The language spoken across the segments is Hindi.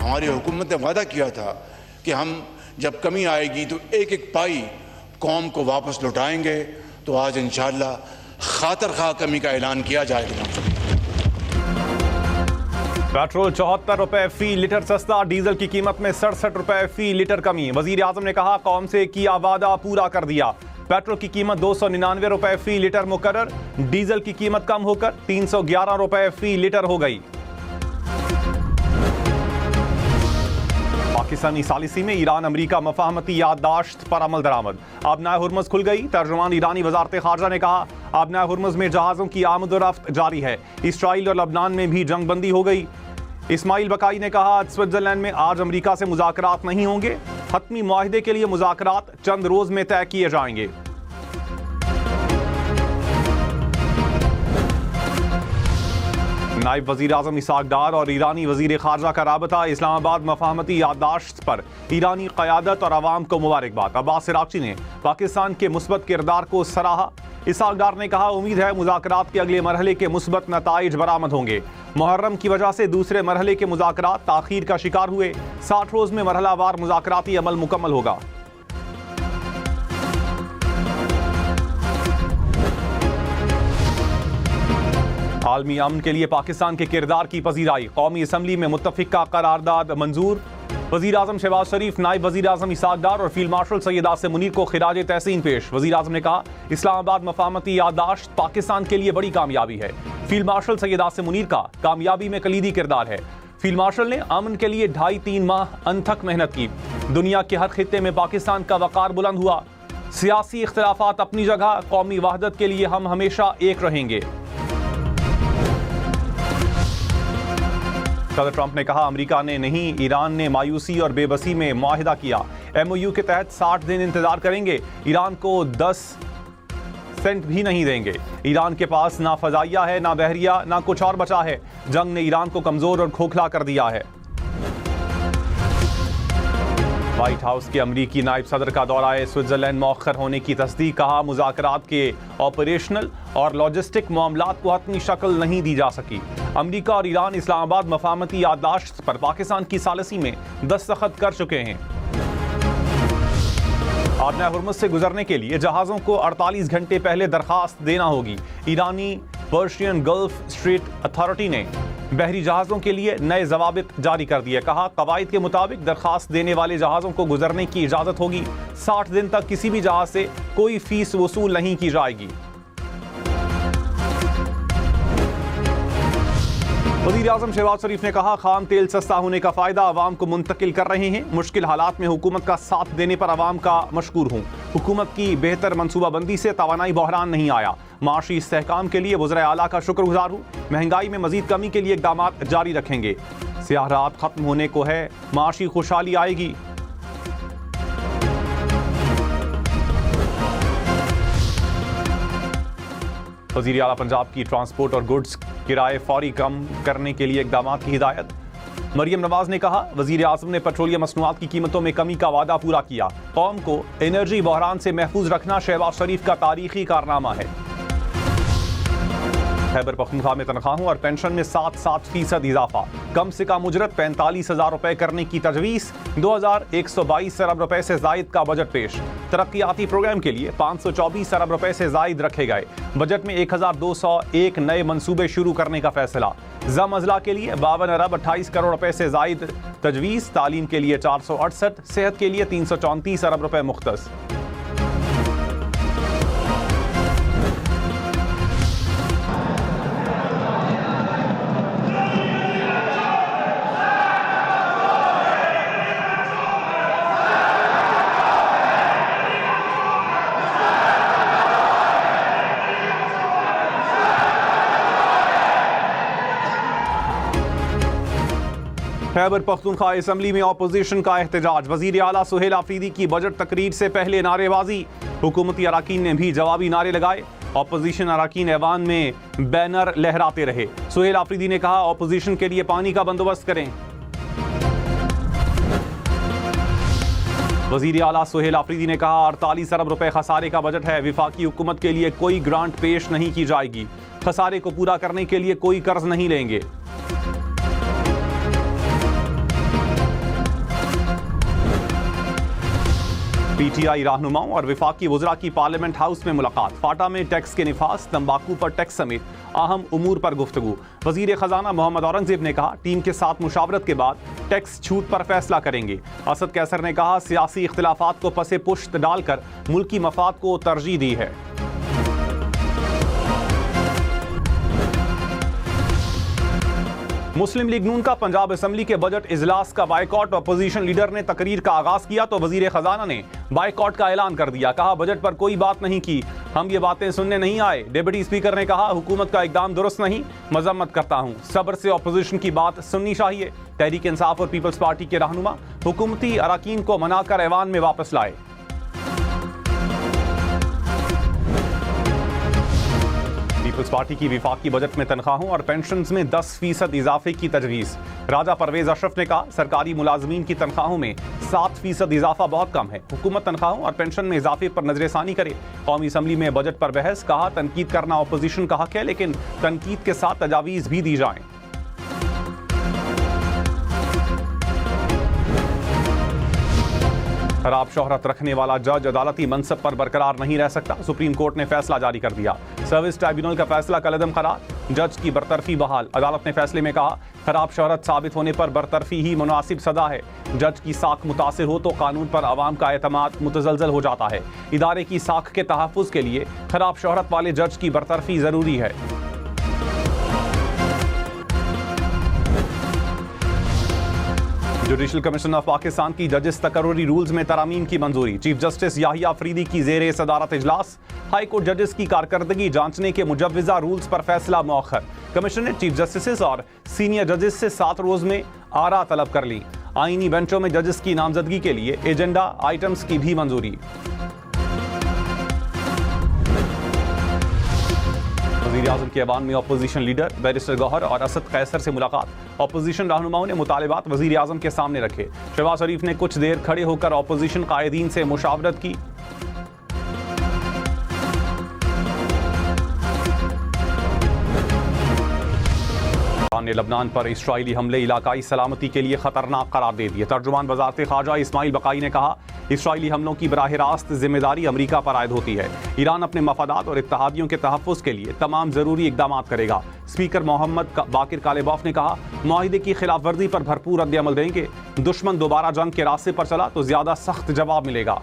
हमारी हुकूमत ने वादा किया था कि हम जब कमी आएगी तो एक एक पाई कौम को वापस लौटाएंगे, तो आज इंशाअल्लाह खातर खा कमी का ऐलान किया जाएगा। पेट्रोल 74 रुपए फी लीटर सस्ता, डीजल की कीमत में 67 रुपए फी लीटर कमी। वजीर आजम ने कहा कौम से किया वादा पूरा कर दिया। पेट्रोल की कीमत 299 रुपए फी लीटर मुकर्रर, डीजल की कीमत कम होकर 311 रुपए फी लीटर हो गई। पाकिस्तानी सालिसी में ईरान अमरीका मफाहमती याददाश्त पर अमल दरामद। आबनाए हुर्मुज़ खुल गई। तर्जुमान ईरानी वजारत खारजा ने कहा आबनाए हुर्मुज़ में जहाज़ों की आमद-ओ-रफ्त जारी है। इसराइल और लबनान में भी जंगबंदी हो गई। इस्माइल बकाई ने कहा स्विट्जरलैंड में आज अमरीका से मुज़ाकरात नहीं होंगे। हतमी मुआहदे के लिए मुज़ाकरात चंद रोज में तय किए जाएंगे। नायब वजीर आजम इसहाक डार और ईरानी वजीर खारजा का राबता। इस्लामाबाद मफाहमती याददाश्त पर ईरानी क़यादत और अवाम को मुबारकबाद। अब्बास इराक़ची ने पाकिस्तान के मुस्बत किरदार को सराहा। इसहाक डार ने कहा उम्मीद है मुज़ाकरात के अगले मरहले के मुस्बत नताइज बरामद होंगे। मुहर्रम की वजह से दूसरे मरहले के मुज़ाकरात ताख़ीर का शिकार हुए। 60 रोज में मरहलावार मुज़ाकराती अमल मुकम्मल होगा। आलमी अमन के लिए पाकिस्तान के किरदार की पजीराई। कौमी असम्बली में मुत्तफिका करारदाद मंजूर। वजीर आजम शहबाज शरीफ, नायब वजीर आजम इसहाक डार और फील्ड मार्शल सैयद आसिम मुनीर को खिराज तहसीन पेश। वजीर आजम ने कहा इस्लामाबाद मफाहमती याददाश्त पाकिस्तान के लिए बड़ी कामयाबी है। फील्ड मार्शल सैयद आसिम मुनीर का कामयाबी में कलीदी किरदार है। फील्ड मार्शल ने अमन के लिए 2.5-3 माह अनथक मेहनत की। दुनिया के हर खित्ते में पाकिस्तान का वकार बुलंद हुआ। सियासी इख्तिलाफात अपनी जगह, कौमी वहदत के लिए हम हमेशा एक रहेंगे। सदर ट्रंप ने कहा अमेरिका ने नहीं, ईरान ने मायूसी और बेबसी में मुआहिदा किया। MOU के तहत 60 दिन इंतजार करेंगे। ईरान को 10 सेंट भी नहीं देंगे। ईरान के पास ना फजाइया है, ना बहरिया, ना कुछ और बचा है। जंग ने ईरान को कमजोर और खोखला कर दिया है। व्हाइट हाउस के अमरीकी नायब सदर का दौरा स्विट्जरलैंड मौखर होने की तस्दीक। कहा मुज़ाकरात के ऑपरेशनल और लॉजिस्टिक मामलात को हतमी शक्ल नहीं दी जा सकी। अमरीका और ईरान इस्लामाबाद मफाहमती याददाश्त पर पाकिस्तान की सालिसी में दस्तखत कर चुके हैं। आबनाए हुर्मुज़ से गुजरने के लिए जहाज़ों को 48 घंटे पहले दरखास्त देना होगी। ईरानी पर्शियन गल्फ स्ट्रेट अथॉरिटी ने बहरी जहाज़ों के लिए नए जवाबित जारी कर दिए। कहा कवायद के मुताबिक दरखास्त देने वाले जहाज़ों को गुजरने की इजाज़त होगी। 60 दिन तक किसी भी जहाज़ से कोई फीस वसूल नहीं की जाएगी। वज़ीर आज़म शहबाज शरीफ ने कहा खाम तेल सस्ता होने का फ़ायदा अवाम को मुंतकिल कर रहे हैं। मुश्किल हालात में हुकूमत का साथ देने पर अवाम का मशकूर हूँ। हुकूमत की बेहतर मनसूबाबंदी से तवानाई बहरान नहीं आया। माशी इस्तेहकाम के लिए वज़ीर आला का शुक्रगुजार हूँ। महंगाई में मजीद कमी के लिए इक़दाम जारी रखेंगे। स्याह रात खत्म होने को है, माशी खुशहाली आएगी। वज़ीर आला पंजाब की ट्रांसपोर्ट और गुड्स किराए फौरी कम करने के लिए इक़दाम की हिदायत। मरियम नवाज ने कहा वज़ीर आज़म ने पेट्रोलियम मसनूआत की कीमतों में कमी का वादा पूरा किया। कौम को एनर्जी बहरान से महफूज रखना शहबाज शरीफ का तारीखी कारनामा है। खैबर पख्तूनख्वा में तनख्वाहों और पेंशन में 7% इजाफा। कम से कम उजरत 45,000 रुपए करने की तजवीज़। 2,122 अरब रुपए से जायद का बजट पेश। तरक्याती प्रोग्राम के लिए 524 अरब रुपए से जायद रखे गए। बजट में 1,201 नए मंसूबे शुरू करने का फैसला। ज़म अजला के लिए 52 अरब 28 करोड़ रुपए से जायद तजवीज़। तालीम के लिए 468, सेहत के लिए 334 अरब रुपए मुख्तस। खैबर पख्तूनख्वा असम्बली में अपोजिशन का एहतजाज। वजीर आला सुहेल आफरीदी की बजट तकरीर से पहले नारेबाजी। हुकूमती अराकीन ने भी जवाबी नारे लगाए। अपोजिशन अराकीन ऐवान में बैनर लहराते रहे। सुहेल आफरीदी ने कहा अपोजिशन के लिए पानी का बंदोबस्त करें। वजीर आला सुहेल आफरीदी ने कहा 48 अरब रुपए खसारे का बजट है। विफाकी हुकूमत के लिए कोई ग्रांट पेश नहीं की जाएगी। खसारे को पूरा करने के लिए कोई कर्ज नहीं लेंगे। PTI रहनुमाओं और वफाकी वज़रा की पार्लियामेंट हाउस में मुलाकात। फाटा में टैक्स के निफास, तंबाकू पर टैक्स समेत अहम उमूर पर गुफ्तगू। वज़ीर ख़जाना मोहम्मद औरंगज़ेब ने कहा, टीम के साथ मुशावरत के बाद टैक्स छूट पर फैसला करेंगे। असद कैसर ने कहा, सियासी इख्तिलाफात को पसे पुश्त डालकर मुल्की मफाद को तरजीह दी है। मुस्लिम लीग नून का पंजाब असेंबली के बजट इजलास का बाइकॉट। अपोजिशन लीडर ने तकरीर का आगाज किया तो वजीर खजाना ने बाइकॉट का ऐलान कर दिया। कहा, बजट पर कोई बात नहीं की, हम ये बातें सुनने नहीं आए। डिप्टी स्पीकर ने कहा, हुकूमत का इकदाम दुरुस्त नहीं, मजम्मत करता हूं। सब्र से अपोजिशन की बात सुननी चाहिए। तहरीक इंसाफ और पीपल्स पार्टी के रहनुमा हुकूमती अरकान को मनाकर ऐवान में वापस लाए। पीपल्स पार्टी की विफाकी बजट में तनख्वाहों और पेंशन में 10% इजाफे की तजवीज़। राजा परवेज अशरफ ने कहा, सरकारी मुलाजमीन की तनख्वाहों में 7% इजाफा बहुत कम है। हुकूमत तनख्वाहों और पेंशन में इजाफे पर नजरसानी करे। कौमी असम्बली में बजट पर बहस। कहा, तनकीद करना अपोजिशन का हक है, लेकिन तनकीद के साथ तजावीज़ भी दी जाएं। खराब शोहरत रखने वाला जज अदालती मनसब पर बरकरार नहीं रह सकता। सुप्रीम कोर्ट ने फैसला जारी कर दिया। सर्विस ट्राइब्यूनल का फैसला कलअदम करार। जज की बरतरफी बहाल। अदालत ने फैसले में कहा, खराब शोहरत साबित होने पर बरतरफी ही मुनासिब सजा है। जज की साख मुतासिर हो तो कानून पर आवाम का एतमाद मुतजलजल हो जाता है। इदारे की साख के तहफ़्फ़ुज़ के लिए खराब शोहरत वाले जज की बरतरफी जरूरी है। जुडिशल कमीशन ऑफ पाकिस्तान की जजेस तकर्रुरी रूल्स में तरामीम की मंजूरी। चीफ जस्टिस याहिया अफरीदी की ज़ेरे सदारत इजलास। हाई कोर्ट जजेस की कारकर्दगी जांचने के मुजव्वज़ा रूल्स पर फैसला मौखर। कमीशन ने चीफ जस्टिस और सीनियर जजेस से 7 रोज में आरा तलब कर ली। आईनी बेंचों में जजेस की नामजदगी के लिए एजेंडा आइटम्स की भी मंजूरी। वज़ीर-ए-आज़म के ऐवान में अपोजिशन लीडर बैरिस्टर गौहर और असद कैसर से मुलाकात। अपोजिशन रहनुमाओं ने मुतालिबात वज़ीर-ए-आज़म के सामने रखे। शहबाज शरीफ ने कुछ देर खड़े होकर अपोजिशन कायदीन से मुशावरत की। ने लबनान पर इस्राइली हमले इलाकाई सलामती के लिए खतरनाक करार दे दिए। तर्जुमान वज़ारत ख़ारजा इस्माइल बकाई ने कहा, इस्राइली हमलों की बराह रास्त जिम्मेदारी अमरीका पर आयद होती है। ईरान अपने मफादात और इत्तहादियों के तहफ़्फ़ुज़ के लिए तमाम ज़रूरी इक़दाम करेगा। स्पीकर मोहम्मद बाकिर कालेबॉफ ने कहा, मुआहिदे की खिलाफ वर्जी पर भरपूर रद्द-ए-अमल देंगे। दुश्मन दोबारा जंग के रास्ते पर चला तो ज़्यादा सख्त जवाब मिलेगा।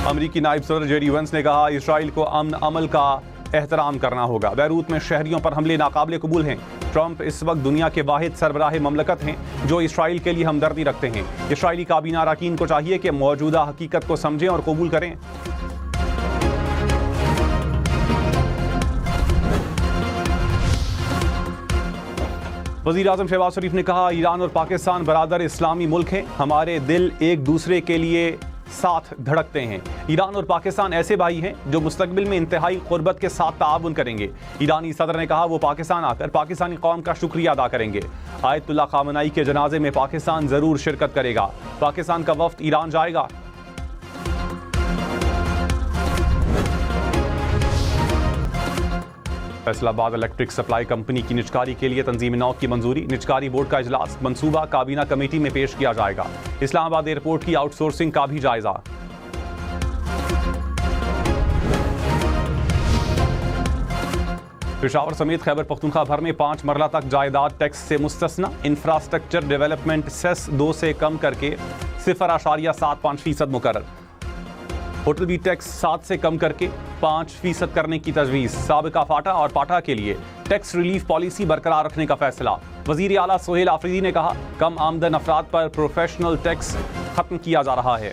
अमरीकी नायब सदर जेडी वेंस ने कहा, इसराइल को अमन अमल का एहतराम करना होगा। बैरूत में शहरियों पर हमले नाकाबिले कबूल हैं। ट्रंप इस वक्त दुनिया के वाहिद सरबराह ममलकत हैं जो इसराइल के लिए हमदर्दी रखते हैं। इसराइली काबीना अरकान को चाहिए कि मौजूदा हकीकत को समझें और कबूल करें। वज़ीर-ए-आज़म शहबाज शरीफ ने कहा, ईरान और पाकिस्तान बरादर इस्लामी मुल्क हैं। हमारे दिल एक दूसरे के लिए साथ धड़कते हैं। ईरान और पाकिस्तान ऐसे भाई हैं जो मुस्तकबिल में इंतहाई क़ुर्बत के साथ ताआवुन करेंगे। ईरानी सदर ने कहा, वो पाकिस्तान आकर पाकिस्तानी कौम का शुक्रिया अदा करेंगे। आयतुल्लाह ख़ामेनी के जनाजे में पाकिस्तान ज़रूर शिरकत करेगा। पाकिस्तान का वफ़द ईरान जाएगा। फैसलाबाद इलेक्ट्रिक सप्लाई कंपनी की निजकारी के लिए तंजीम नौ की मंजूरी। निजकारी बोर्ड का इजलास मंसूबा काबीना कमेटी में पेश किया जाएगा। इस्लामाबाद एयरपोर्ट की आउटसोर्सिंग का भी जायजा। पेशावर समेत खैबर पख्तूनख्वा भर में 5 मरला तक जायदाद टैक्स से मुस्तस्ना। इंफ्रास्ट्रक्चर डेवलपमेंट सेस 2 से कम करके 0.75% मुकर्रर। होटल भी टैक्स 7 से कम करके 5% करने की तजवीज़। साबिका फाटा और पाटा के लिए टैक्स रिलीफ पॉलिसी बरकरार रखने का फैसला। वज़ीर आला सोहेल आफरीदी ने कहा, कम आमदन अफराद पर प्रोफेशनल टैक्स खत्म किया जा रहा है।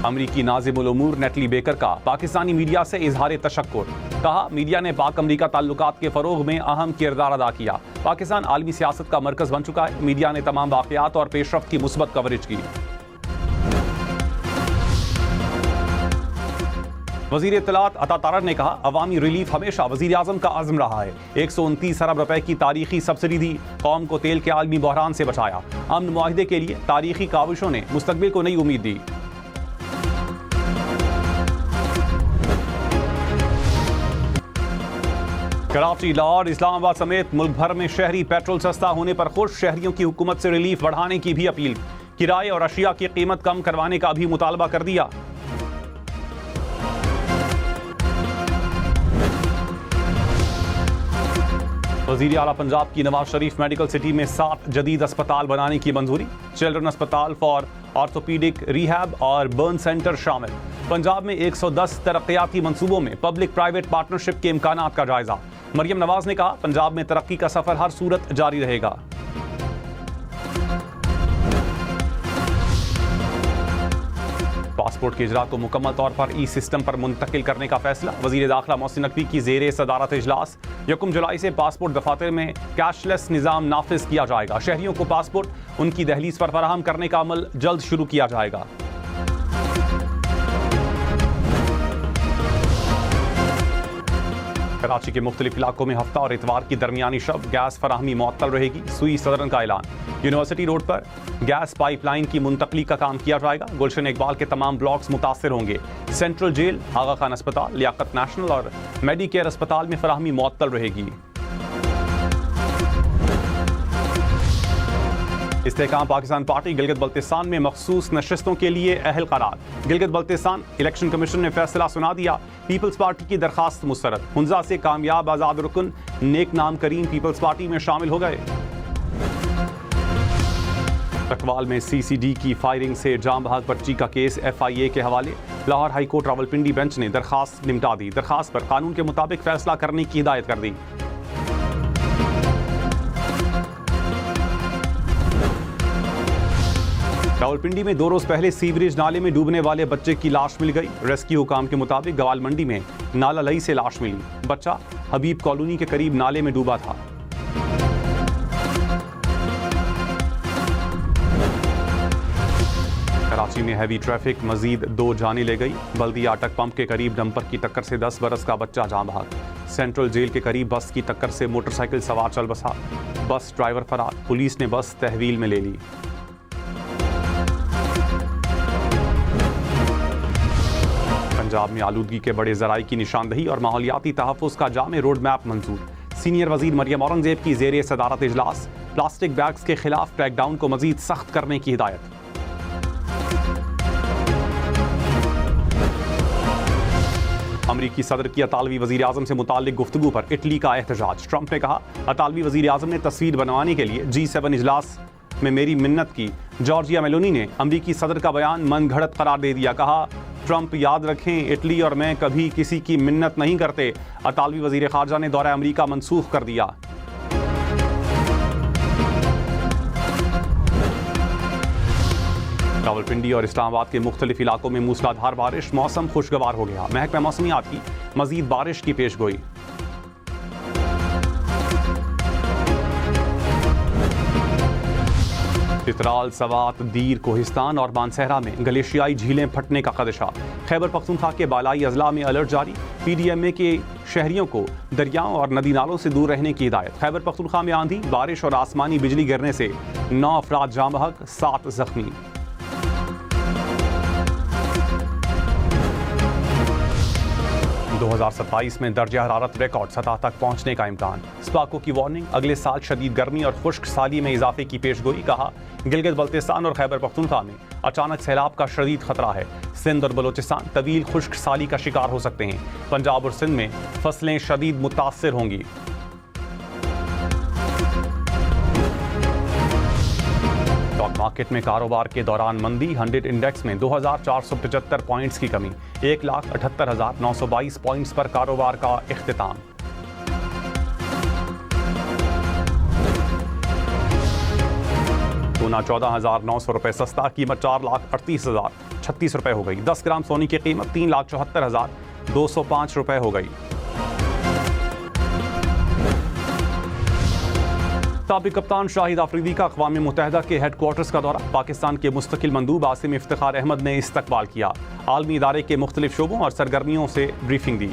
अमरीकी नाज़िमुल उमूर नेटली बेकर का पाकिस्तानी मीडिया से इजहार तशक्कुर। कहा, मीडिया ने पाक अमरीका ताल्लुकात के फ़रोग़ में अहम किरदार अदा किया। पाकिस्तान आलमी सियासत का मरकज़ बन चुका है। मीडिया ने तमाम वाक़यात और पेशरफ्त की मुस्बत कवरेज की। वज़ीर इत्तलात अता तारर ने कहा, अवामी रिलीफ हमेशा वज़ीर आज़म का अज़्म रहा है। 129 अरब रुपए की तारीखी सब्सिडी दी, कौम को तेल के आलमी बहरान से बचाया। अमन मुआहिदे के लिए तारीखी काविशों ने मुस्तकबिल को नई उम्मीद दी। कराची, लाहौर, इस्लामाबाद समेत मुल्क भर में शहरी पेट्रोल सस्ता होने पर खुश। शहरियों की हुकूमत से रिलीफ बढ़ाने की भी अपील। किराए और अशिया की कीमत कम करवाने का भी मुतालबा कर दिया। वज़ीर आला पंजाब की नवाज शरीफ मेडिकल सिटी में 7 जदीद अस्पताल बनाने की मंजूरी। चिल्ड्रन अस्पताल फॉर ऑर्थोपीडिक रिहैब और बर्न सेंटर शामिल। पंजाब में 110 तरक्याती मंसूबों में पब्लिक प्राइवेट पार्टनरशिप के इम्कानात का जायजा। मरियम नवाज ने कहा, पंजाब में तरक्की का सफर हर सूरत जारी रहेगा। पासपोर्ट के इजरा को मुकम्मल तौर पर ई सिस्टम पर मुंतकिल करने का फैसला। वजीर दाखिला मोहसिन नकवी की ज़ेरे सदारत इजलास। 1 जुलाई से पासपोर्ट दफातर में कैशलेस निज़ाम नाफिज किया जाएगा। शहरियों को पासपोर्ट उनकी दहलीज पर फराहम करने का अमल जल्द शुरू किया जाएगा। कराची के मुख्तलिफ इलाकों में हफ्ता और इतवार की दरमियानी शब गैस फराहमी मुअत्तल रहेगी। सुई सदरन का ऐलान। यूनिवर्सिटी रोड पर गैस पाइपलाइन की मुंतकली का काम किया जाएगा। गुलशन इकबाल के तमाम ब्लॉक्स मुतासर होंगे। सेंट्रल जेल, आगा खान अस्पताल, लियाकत नेशनल और मेडिकेयर अस्पताल में फराहमी मुअत्तल रहेगी। इस्तेहकाम पाकिस्तान पार्टी गिलगित बल्तिस्तान में मखसूस नशिस्तों के लिए अहल करार। गिलगित बल्तिस्तान इलेक्शन कमीशन ने फैसला सुना दिया। पीपल्स पार्टी की दरखास्त मुस्तरद। हुंजा से कामयाब आज़ाद रुकन नेक नाम करीम पीपल्स पार्टी में शामिल हो गए। तकवाल में CCD की फायरिंग से जाम बहाक बच्ची का केस FIA के हवाले। Lahore high court Rawalpindi bench ने दरखास्त निपटा दी। दरखास्त पर कानून के मुताबिक फैसला करने की हिदायत कर दी। रावलपिंडी में 2 रोज पहले सीवरेज नाले में डूबने वाले बच्चे की लाश मिल गई। रेस्क्यू हुकाम के मुताबिक गवाल मंडी में नाला लई से लाश मिली। बच्चा हबीब कॉलोनी के करीब नाले में डूबा था। कराची में हैवी ट्रैफिक मजीद 2 जाने ले गई। बल्दिया अटक पंप के करीब डंपर की टक्कर से 10 बरस का बच्चा जान बहक। सेंट्रल जेल के करीब बस की टक्कर से मोटरसाइकिल सवार चल बसा। बस ड्राइवर फरार। पुलिस ने बस तहवील में ले ली। पंजाब में आलूदगी के बड़े ज़राई की निशानदही और माहौलियाती तहफ़्फ़ुज़ का जामे रोड मैप मंजूर। सीनियर वज़ीर मरियम औरंगज़ेब की ज़ेरे सदारत इजलास। प्लास्टिक बैग्स के खिलाफ क्रैकडाउन को मज़ीद सख्त करने की हिदायत। अमरीकी सदर की अतालवी वज़ीर आज़म से मुताल्लिक़ गुफ्तगू पर इटली का एहतजाज। ट्रंप ने कहा, अतालवी वज़ीर आज़म ने तस्वीर बनवाने के लिए G7 इजलास में मेरी मिन्नत की। जॉर्जिया मेलोनी ने अमरीकी सदर का बयान मन घड़त करार दे दिया। कहा, ट्रंप याद रखें, इटली और मैं कभी किसी की मिन्नत नहीं करते। अतालवी वज़ीर ख़ारजा ने दौरा अमरीका मनसूख कर दिया। रावलपिंडी और इस्लामाबाद के मुख्तलिफ इलाकों में मूसलाधार बारिश। मौसम खुशगवार हो गया। महकमा मौसमियात की मजीद बारिश की पेशगोई। चित्राल, सवात, दीर, कोहिस्तान और मानसहरा में ग्लेशियाई झीलें फटने का खदशा। खैबर पख्तूनख्वा के बालाई अजला में अलर्ट जारी। PDMA के शहरियों को दरियाओं और नदी नालों से दूर रहने की हिदायत। खैबर पख्तूनख्वा में आंधी, बारिश और आसमानी बिजली गिरने से 9 अफराद जाम बहक, 7 जख्मी। 2027 में दर्जा हरारत रिकॉर्ड सतह तक पहुंचने का इम्कान। स्पाको की वार्निंग। अगले साल शदीद गर्मी और खुश्क साली में इजाफे की पेशगोई। कहा, गिलगित बल्तिस्तान और खैबर पख्तूनख्वा में अचानक सैलाब का शदीद खतरा है। सिंध और बलोचिस्तान तवील खुश्क साली का शिकार हो सकते हैं। पंजाब और सिंध में फसलें शदीद मुतासर होंगी। स्टॉक मार्केट में कारोबार के दौरान मंदी। 100 इंडेक्स में 2475 पॉइंट्स की कमी। 1,78,922 पॉइंट्स पर कारोबार का इख्तिताम। सोना 14,900 रुपये सस्ता। कीमत 4,38,036 रुपये हो गई। 10 ग्राम सोने की कीमत 3,74,205 रुपये हो गई। साबिक कप्तान शाहिद आफरीदी का अक़वाम मुत्तहिदा के हेडक्वार्टर्स का दौरा। पाकिस्तान के मुस्तकिल मंदूब आसिम इफ्तिखार अहमद ने इस्तकबाल किया। आलमी इदारे के मुख्तलिफ शोबों और सरगर्मियों से ब्रीफिंग दी।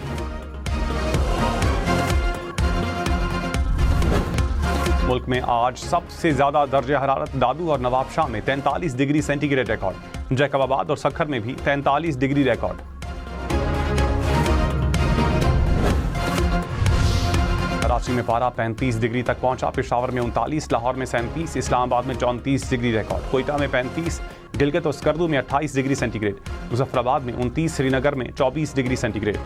मुल्क में आज सबसे ज्यादा दर्जा हरारत दादू और नवाबशाह में 43 डिग्री सेंटीग्रेड रिकॉर्ड। जैकबाबाद और सखर में भी 43 डिग्री रिकॉर्ड। कराची में पारा 35 डिग्री तक पहुंचा, पेशावर में 39, लाहौर में 37, इस्लामाबाद में 34 डिग्री रिकॉर्ड, कोयटा में 35, गिलगित और स्कर्दू में 28 डिग्री सेंटीग्रेड, मुजफ्फराबाद में 29, श्रीनगर में 24 डिग्री सेंटीग्रेड।